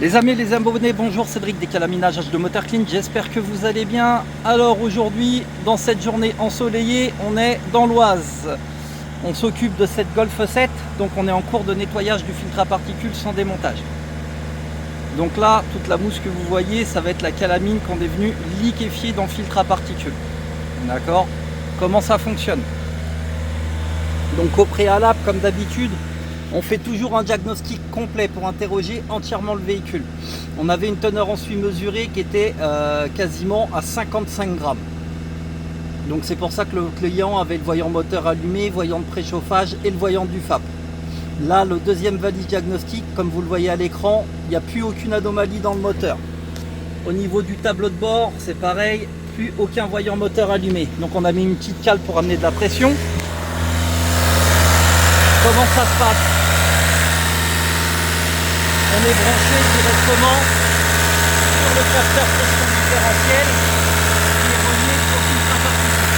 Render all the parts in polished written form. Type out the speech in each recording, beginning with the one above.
Les amis et les abonnés, bonjour, Cédric des Calaminages H2 Moteur Clean, j'espère que vous allez bien. Alors aujourd'hui, dans cette journée ensoleillée, on est dans l'Oise. On s'occupe de cette Golf 7, donc on est en cours de nettoyage du filtre à particules sans démontage. Donc là, toute la mousse que vous voyez, ça va être la calamine qu'on est venu liquéfier dans le filtre à particules. D'accord? Comment ça fonctionne? Donc au préalable, comme d'habitude, on fait toujours un diagnostic complet pour interroger entièrement le véhicule. On avait une teneur en suie mesurée qui était quasiment à 55 grammes. Donc c'est pour ça que le client avait le voyant moteur allumé, voyant de préchauffage et le voyant du FAP. Là, le deuxième valise diagnostic, comme vous le voyez à l'écran, il n'y a plus aucune anomalie dans le moteur. Au niveau du tableau de bord, c'est pareil, plus aucun voyant moteur allumé. Donc on a mis une petite cale pour amener de la pression. Comment ça se passe? On est branché directement sur le capteur pression différentiel qui est relié au filtre à particules.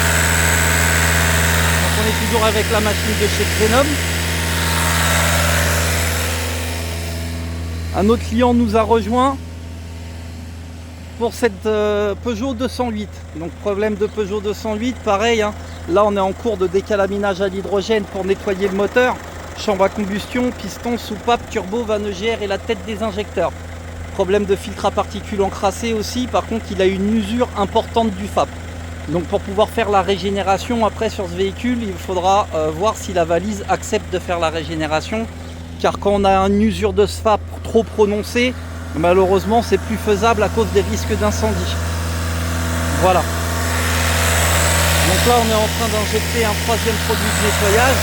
Donc on est toujours avec la machine de chez Xenom. Un autre client nous a rejoint pour cette Peugeot 208. Donc problème de Peugeot 208, pareil, hein. Là on est en cours de décalaminage à l'hydrogène pour nettoyer le moteur. Chambre à combustion, piston, soupape, turbo, vanne EGR et la tête des injecteurs. Problème de filtre à particules encrassé aussi, par contre il a une usure importante du FAP. Donc pour pouvoir faire la régénération après sur ce véhicule, il faudra voir si la valise accepte de faire la régénération. Car quand on a une usure de FAP trop prononcée, malheureusement c'est plus faisable à cause des risques d'incendie. Voilà. Donc là on est en train d'injecter un troisième produit de nettoyage.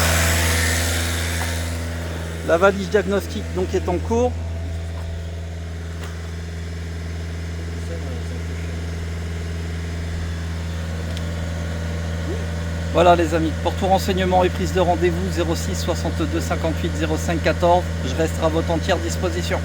La valise diagnostic donc est en cours. Voilà les amis, pour tout renseignement et prise de rendez-vous 06 62 58 05 14, je resterai à votre entière disposition.